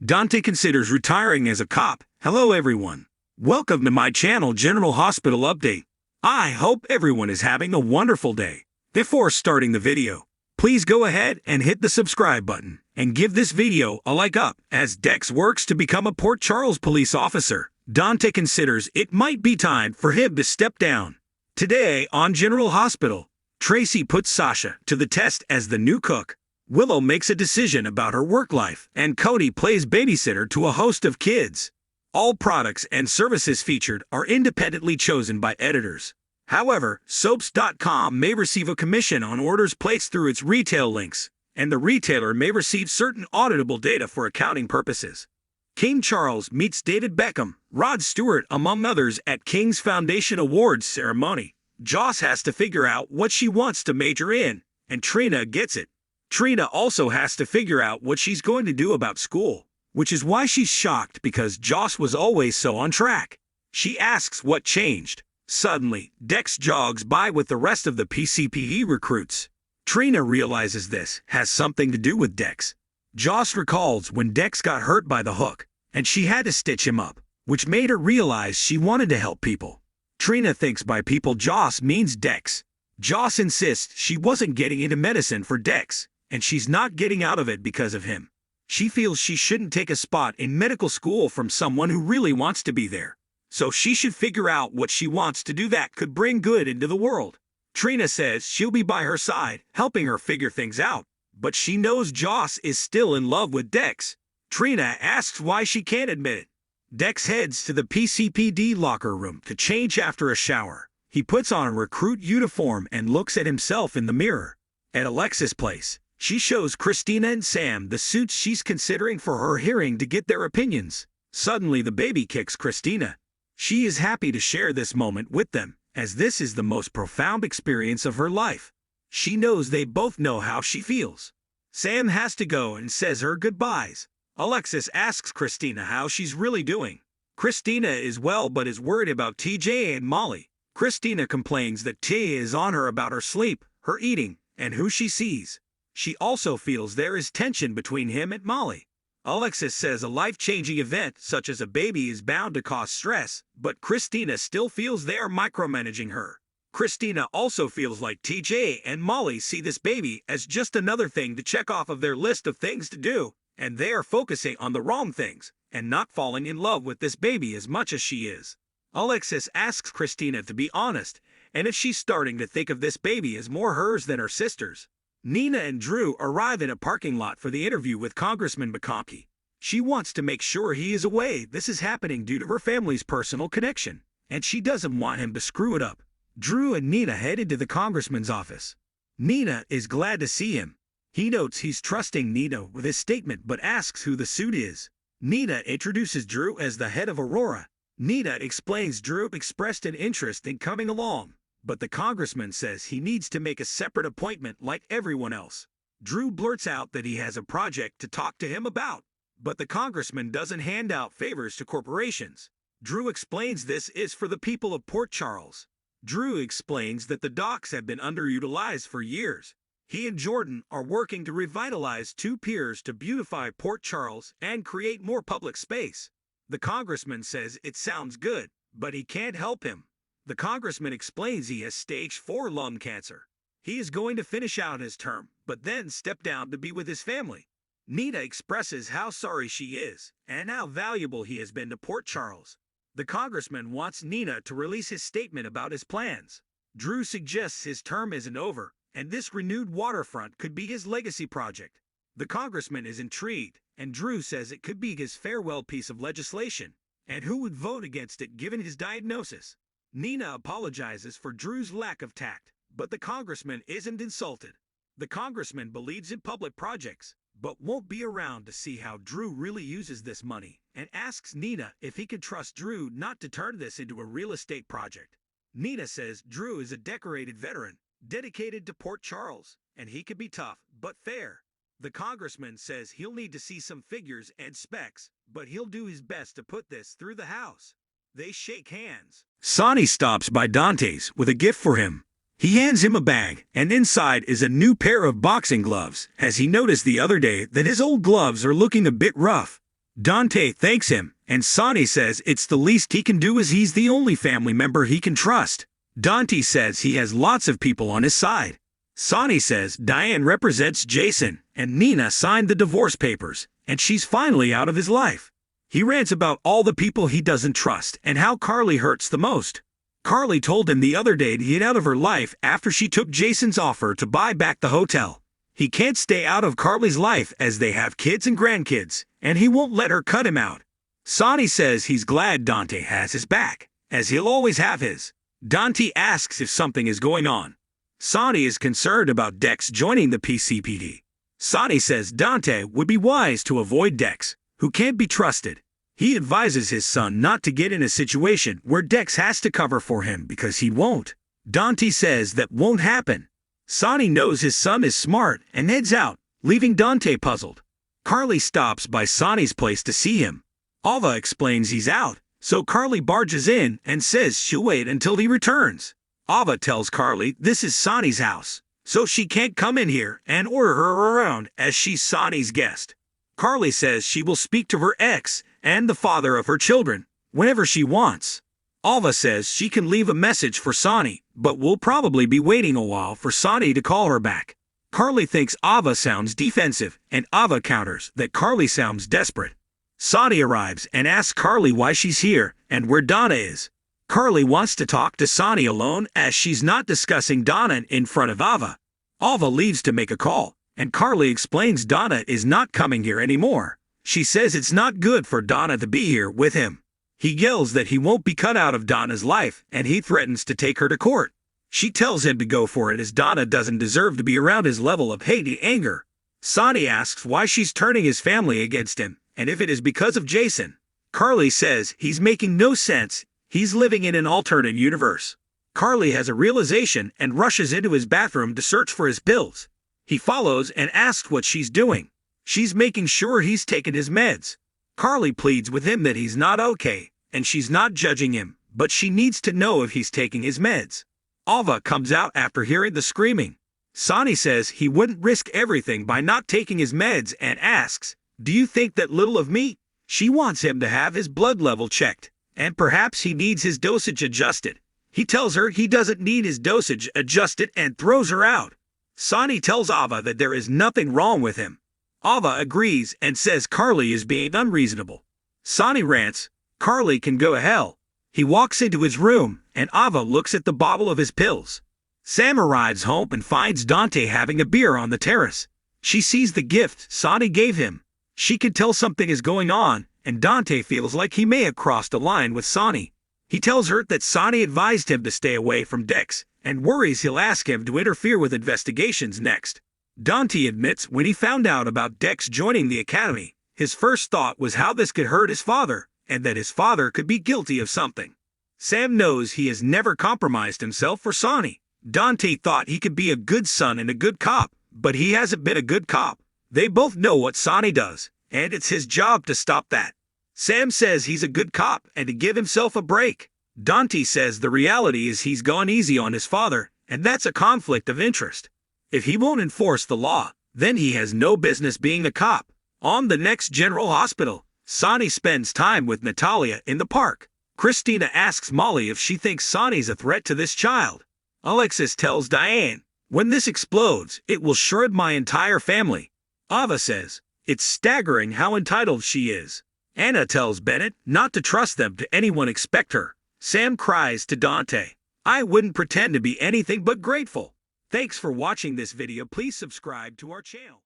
Dante considers retiring as a cop. Hello everyone. Welcome to my channel General Hospital Update. I hope everyone is having a wonderful day. Before starting the video, please go ahead and hit the subscribe button and give this video a like up. As Dex works to become a Port Charles police officer, Dante considers it might be time for him to step down. Today on General Hospital, Tracy puts Sasha to the test as the new cook. Willow makes a decision about her work life, and Cody plays babysitter to a host of kids. All products and services featured are independently chosen by editors. However, Soaps.com may receive a commission on orders placed through its retail links, and the retailer may receive certain auditable data for accounting purposes. King Charles meets David Beckham, Rod Stewart among others at King's Foundation Awards ceremony. Joss has to figure out what she wants to major in, and Trina gets it. Trina also has to figure out what she's going to do about school, which is why she's shocked because Joss was always so on track. She asks what changed. Suddenly, Dex jogs by with the rest of the PCPE recruits. Trina realizes this has something to do with Dex. Joss recalls when Dex got hurt by the hook, and she had to stitch him up, which made her realize she wanted to help people. Trina thinks by people Joss means Dex. Joss insists she wasn't getting into medicine for Dex, and she's not getting out of it because of him. She feels she shouldn't take a spot in medical school from someone who really wants to be there. So she should figure out what she wants to do that could bring good into the world. Trina says she'll be by her side, helping her figure things out. But she knows Joss is still in love with Dex. Trina asks why she can't admit it. Dex heads to the PCPD locker room to change after a shower. He puts on a recruit uniform and looks at himself in the mirror. At Alexis' place, she shows Christina and Sam the suits she's considering for her hearing to get their opinions. Suddenly the baby kicks Christina. She is happy to share this moment with them, as this is the most profound experience of her life. She knows they both know how she feels. Sam has to go and says her goodbyes. Alexis asks Christina how she's really doing. Christina is well but is worried about TJ and Molly. Christina complains that Tia is on her about her sleep, her eating, and who she sees. She also feels there is tension between him and Molly. Alexis says a life-changing event such as a baby is bound to cause stress, but Christina still feels they are micromanaging her. Christina also feels like TJ and Molly see this baby as just another thing to check off of their list of things to do, and they are focusing on the wrong things, and not falling in love with this baby as much as she is. Alexis asks Christina to be honest, and if she's starting to think of this baby as more hers than her sister's. Nina and Drew arrive in a parking lot for the interview with Congressman McConkey. She wants to make sure he is away. This is happening due to her family's personal connection, and she doesn't want him to screw it up. Drew and Nina head into the congressman's office. Nina is glad to see him. He notes he's trusting Nina with his statement but asks who the suit is. Nina introduces Drew as the head of Aurora. Nina explains Drew expressed an interest in coming along, but the congressman says he needs to make a separate appointment like everyone else. Drew blurts out that he has a project to talk to him about, but the congressman doesn't hand out favors to corporations. Drew explains this is for the people of Port Charles. Drew explains that the docks have been underutilized for years. He and Jordan are working to revitalize two piers to beautify Port Charles and create more public space. The congressman says it sounds good, but he can't help him. The congressman explains he has stage 4 lung cancer. He is going to finish out his term, but then step down to be with his family. Nina expresses how sorry she is and how valuable he has been to Port Charles. The congressman wants Nina to release his statement about his plans. Drew suggests his term isn't over, and this renewed waterfront could be his legacy project. The congressman is intrigued, and Drew says it could be his farewell piece of legislation, and who would vote against it given his diagnosis. Nina apologizes for Drew's lack of tact, but the congressman isn't insulted. The congressman believes in public projects, but won't be around to see how Drew really uses this money, and asks Nina if he can trust Drew not to turn this into a real estate project. Nina says Drew is a decorated veteran, dedicated to Port Charles, and he can be tough but fair. The congressman says he'll need to see some figures and specs, but he'll do his best to put this through the House. They shake hands. Sonny stops by Dante's with a gift for him. He hands him a bag, and inside is a new pair of boxing gloves, as he noticed the other day that his old gloves are looking a bit rough. Dante thanks him, and Sonny says it's the least he can do as he's the only family member he can trust. Dante says he has lots of people on his side. Sonny says Diane represents Jason, and Nina signed the divorce papers, and she's finally out of his life. He rants about all the people he doesn't trust and how Carly hurts the most. Carly told him the other day to get out of her life after she took Jason's offer to buy back the hotel. He can't stay out of Carly's life as they have kids and grandkids, and he won't let her cut him out. Sonny says he's glad Dante has his back, as he'll always have his. Dante asks if something is going on. Sonny is concerned about Dex joining the PCPD. Sonny says Dante would be wise to avoid Dex, who can't be trusted. He advises his son not to get in a situation where Dex has to cover for him because he won't. Dante says that won't happen. Sonny knows his son is smart and heads out, leaving Dante puzzled. Carly stops by Sonny's place to see him. Ava explains he's out, so Carly barges in and says she'll wait until he returns. Ava tells Carly this is Sonny's house, so she can't come in here and order her around as she's Sonny's guest. Carly says she will speak to her ex and the father of her children whenever she wants. Ava says she can leave a message for Sonny, but will probably be waiting a while for Sonny to call her back. Carly thinks Ava sounds defensive, and Ava counters that Carly sounds desperate. Sonny arrives and asks Carly why she's here and where Donna is. Carly wants to talk to Sonny alone as she's not discussing Donna in front of Ava. Ava leaves to make a call, and Carly explains Donna is not coming here anymore. She says it's not good for Donna to be here with him. He yells that he won't be cut out of Donna's life, and he threatens to take her to court. She tells him to go for it as Donna doesn't deserve to be around his level of hate and anger. Sonny asks why she's turning his family against him, and if it is because of Jason. Carly says he's making no sense, he's living in an alternate universe. Carly has a realization and rushes into his bathroom to search for his pills. He follows and asks what she's doing. She's making sure he's taken his meds. Carly pleads with him that he's not okay, and she's not judging him, but she needs to know if he's taking his meds. Ava comes out after hearing the screaming. Sonny says he wouldn't risk everything by not taking his meds and asks, "Do you think that little of me?" She wants him to have his blood level checked, and perhaps he needs his dosage adjusted. He tells her he doesn't need his dosage adjusted and throws her out. Sonny tells Ava that there is nothing wrong with him. Ava agrees and says Carly is being unreasonable. Sonny rants, "Carly can go to hell." He walks into his room, and Ava looks at the bottle of his pills. Sam arrives home and finds Dante having a beer on the terrace. She sees the gift Sonny gave him. She can tell something is going on, and Dante feels like he may have crossed a line with Sonny. He tells her that Sonny advised him to stay away from Dex, and worries he'll ask him to interfere with investigations next. Dante admits when he found out about Dex joining the academy, his first thought was how this could hurt his father, and that his father could be guilty of something. Sam knows he has never compromised himself for Sonny. Dante thought he could be a good son and a good cop, but he hasn't been a good cop. They both know what Sonny does, and it's his job to stop that. Sam says he's a good cop and to give himself a break. Dante says the reality is he's gone easy on his father, and that's a conflict of interest. If he won't enforce the law, then he has no business being a cop. On the next General Hospital, Sonny spends time with Natalia in the park. Christina asks Molly if she thinks Sonny's a threat to this child. Alexis tells Diane, "When this explodes, it will shred my entire family." Ava says, "It's staggering how entitled she is." Anna tells Bennett not to trust them to anyone expect her. Sam cries to Dante, "I wouldn't pretend to be anything but grateful." Thanks for watching this video. Please subscribe to our channel.